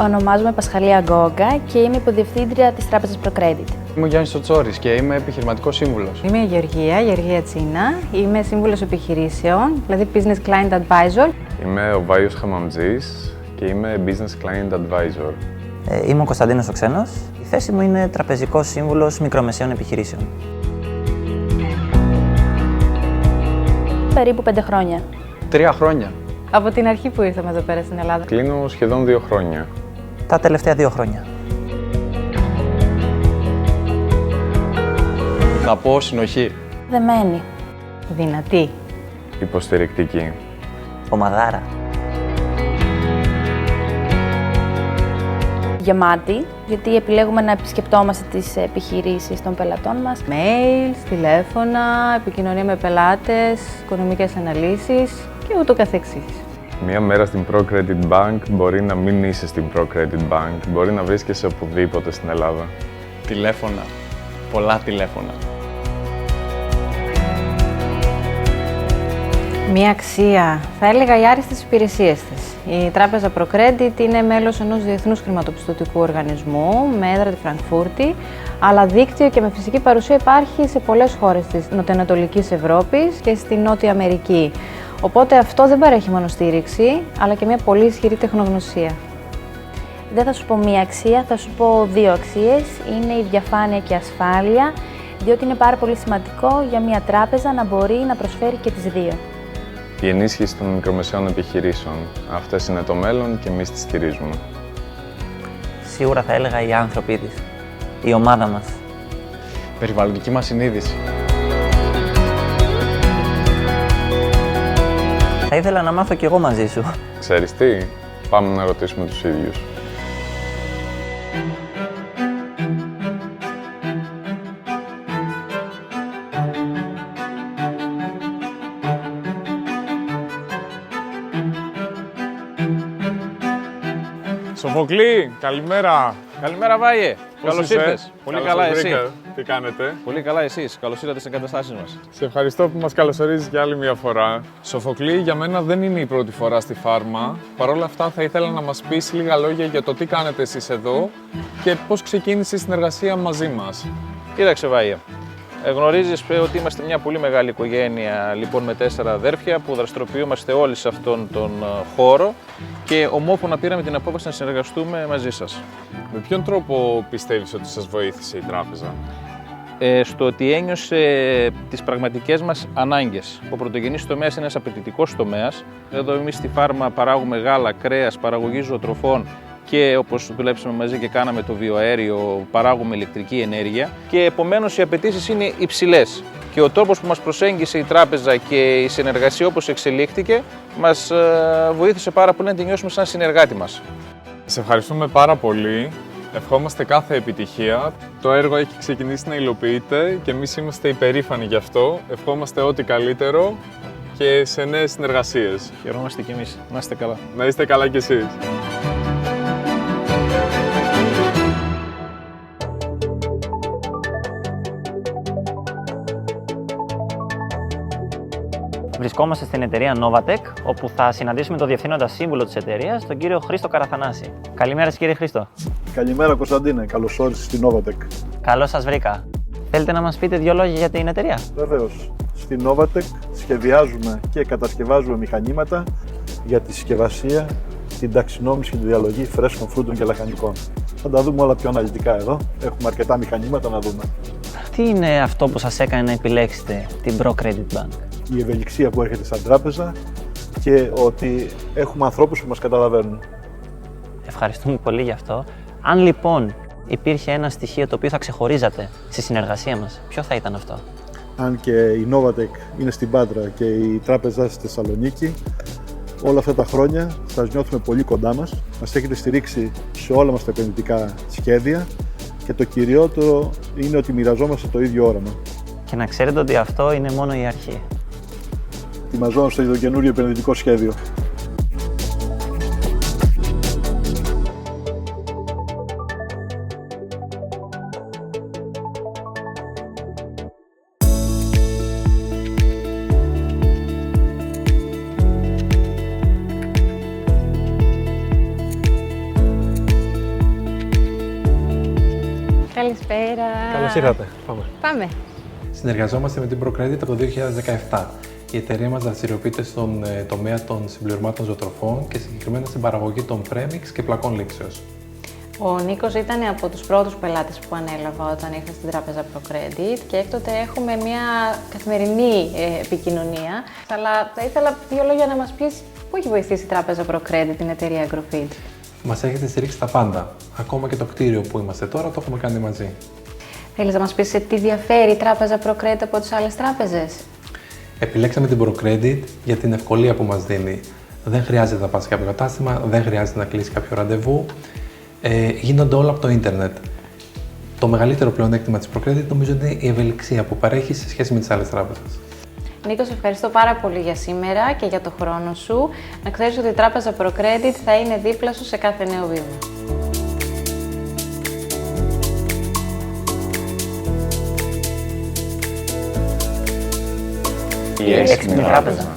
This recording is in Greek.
Ονομάζομαι Πασχαλία Γκόγκα και είμαι υποδιευθύντρια της τράπεζας ProCredit. Είμαι ο Γιάννης Τσοτσόρης και είμαι επιχειρηματικός σύμβουλος. Είμαι η Γεωργία Τσίνα. Είμαι σύμβουλος επιχειρήσεων, δηλαδή Business Client Advisor. Είμαι ο Βάιος Χαμαμτζής και είμαι Business Client Advisor. Είμαι ο Κωνσταντίνος ο Ξένος. Η θέση μου είναι τραπεζικός σύμβουλος μικρομεσαίων επιχειρήσεων. Περίπου 5 χρόνια. 3 χρόνια. Από την αρχή που ήρθαμε εδώ πέρα στην Ελλάδα. Κλείνω σχεδόν 2 χρόνια. Τα τελευταία 2 χρόνια. Να πω συνοχή. Δεμένη. Δυνατή. Υποστηρικτική. Ομαδάρα. Γεμάτη, γιατί επιλέγουμε να επισκεπτόμαστε τις επιχειρήσεις των πελατών μας. Mails, τηλέφωνα, επικοινωνία με πελάτες, οικονομικές αναλύσεις και ούτω καθεξής. Μία μέρα στην ProCredit Bank μπορεί να μην είσαι στην ProCredit Bank. Μπορεί να βρίσκεσαι οπουδήποτε στην Ελλάδα. Τηλέφωνα. Πολλά τηλέφωνα. Μία αξία, θα έλεγα, οι άριστες υπηρεσίες της. Η τράπεζα ProCredit είναι μέλος ενός διεθνούς χρηματοπιστωτικού οργανισμού με έδρα τη Φραγκφούρτη, αλλά δίκτυο και με φυσική παρουσία υπάρχει σε πολλές χώρες της νοτιοανατολικής Ευρώπης και στη Νότια Αμερική. Οπότε αυτό δεν παρέχει μόνο στήριξη, αλλά και μια πολύ ισχυρή τεχνογνωσία. Δεν θα σου πω μία αξία, θα σου πω 2 αξίες. Είναι η διαφάνεια και η ασφάλεια, διότι είναι πάρα πολύ σημαντικό για μια τράπεζα να μπορεί να προσφέρει και τις δύο. Η ενίσχυση των μικρομεσαίων επιχειρήσεων. Αυτές είναι το μέλλον και εμείς τις στηρίζουμε. Σίγουρα θα έλεγα οι άνθρωποι της. Η ομάδα μας. Περιβαλλοντική μας συνείδηση. Θα ήθελα να μάθω κι εγώ μαζί σου. Ξέρεις τι? Πάμε να ρωτήσουμε τους ίδιους. Σοφοκλή, καλημέρα. Καλημέρα, Βάιε. Καλώς είσαι? ήρθες. Πολύ καλά, εσύ. Τι κάνετε? Πολύ καλά, εσείς. Καλώς ήρθατε στις εγκαταστάσεις μας. Σε ευχαριστώ που μας καλωσορίζεις για άλλη μια φορά. Σοφοκλή, για μένα δεν είναι η πρώτη φορά στη Φάρμα. Παρ' όλα αυτά, θα ήθελα να μας πεις λίγα λόγια για το τι κάνετε εσείς εδώ και πώς ξεκίνησε η συνεργασία μαζί μας. Κοίταξε, Βάιε. Γνωρίζεις ότι είμαστε μια πολύ μεγάλη οικογένεια, λοιπόν, με 4 αδέρφια που δραστηριοποιούμαστε όλοι σε αυτόν τον χώρο και ομόφωνα πήραμε την απόφαση να συνεργαστούμε μαζί σας. Με ποιον τρόπο πιστεύεις ότι σας βοήθησε η τράπεζα? Στο ότι ένιωσε τις πραγματικές μας ανάγκες. Ο πρωτογενής τομέας είναι ένας απαιτητικός τομέας. Εδώ εμείς στη Φάρμα παράγουμε γάλα, κρέας, παραγωγή ζωοτροφών και όπως δουλέψαμε μαζί και κάναμε το βιοαέριο, παράγουμε ηλεκτρική ενέργεια και επομένως οι απαιτήσεις είναι υψηλές. Και ο τρόπος που μας προσέγγισε η τράπεζα και η συνεργασία όπως εξελίχθηκε μας βοήθησε πάρα πολύ να την νιώσουμε σαν συνεργάτη μας. Σε ευχαριστούμε πάρα πολύ. Ευχόμαστε κάθε επιτυχία. Το έργο έχει ξεκινήσει να υλοποιείται και εμείς είμαστε υπερήφανοι γι' αυτό. Ευχόμαστε ό,τι καλύτερο και σε νέες συνεργασίες. Χαιρόμαστε κι εμείς. Να είστε καλά. Να είστε καλά κι εσείς. Βρισκόμαστε στην εταιρεία Novatec, όπου θα συναντήσουμε τον διευθύνοντα σύμβουλο της εταιρείας, τον κύριο Χρήστο Καραθανάση. Καλημέρα σας, κύριε Χρήστο. Καλημέρα, Κωνσταντίνε. Καλώς όρισες στην Novatec. Καλώς σας βρήκα. Θέλετε να μας πείτε 2 λόγια για την εταιρεία? Βεβαίως. Στην Novatec σχεδιάζουμε και κατασκευάζουμε μηχανήματα για τη συσκευασία, την ταξινόμηση και τη διαλογή φρέσκων φρούτων και λαχανικών. Θα τα δούμε όλα πιο αναλυτικά εδώ. Έχουμε αρκετά μηχανήματα να δούμε. Τι είναι αυτό που σας έκανε να επιλέξετε την ProCredit Bank? Η ευελιξία που έρχεται σαν τράπεζα και ότι έχουμε ανθρώπους που μας καταλαβαίνουν. Ευχαριστούμε πολύ γι' αυτό. Αν λοιπόν υπήρχε ένα στοιχείο το οποίο θα ξεχωρίζατε στη συνεργασία μας, ποιο θα ήταν αυτό? Αν και η Novatec είναι στην Πάτρα και η τράπεζά στη Θεσσαλονίκη, όλα αυτά τα χρόνια σας νιώθουμε πολύ κοντά μας. Μας έχετε στηρίξει σε όλα μας τα επενδυτικά σχέδια και το κυριότερο είναι ότι μοιραζόμαστε το ίδιο όραμα. Και να ξέρετε ότι αυτό είναι μόνο η αρχή. Ετοιμαζόμαστε για το καινούριο επενδυτικό σχέδιο. Καλησπέρα. Καλώς ήρθατε. Πάμε. Συνεργαζόμαστε με την ProCredit από το 2017. Η εταιρεία μας δραστηριοποιείται στον τομέα των συμπληρωμάτων ζωοτροφών και συγκεκριμένα στην παραγωγή των πρέμιξ και πλακών λήξεως. Ο Νίκος ήταν από τους πρώτους πελάτες που ανέλαβα όταν ήρθα στην τράπεζα ProCredit και έκτοτε έχουμε μια καθημερινή επικοινωνία. Αλλά θα ήθελα δύο λόγια να μας πεις πού έχει βοηθήσει η τράπεζα ProCredit την εταιρεία Agrofeed. Μας έχετε στηρίξει τα πάντα. Ακόμα και το κτίριο που είμαστε τώρα το έχουμε κάνει μαζί. Θέλεις να μας πεις σε τι διαφέρει η τράπεζα ProCredit από τις άλλες τράπεζες? Επιλέξαμε την ProCredit για την ευκολία που μας δίνει. Δεν χρειάζεται να πας σε κάποιο κατάστημα, δεν χρειάζεται να κλείσει κάποιο ραντεβού. Γίνονται όλα από το ίντερνετ. Το μεγαλύτερο πλεονέκτημα της ProCredit νομίζω είναι η ευελιξία που παρέχει σε σχέση με τις άλλες τράπεζες. Νίκο, σε ευχαριστώ πάρα πολύ για σήμερα και για το χρόνο σου. Να ξέρεις ότι η τράπεζα ProCredit θα είναι δίπλα σου σε κάθε νέο βήμα. Η έξυπνη τράπεζα.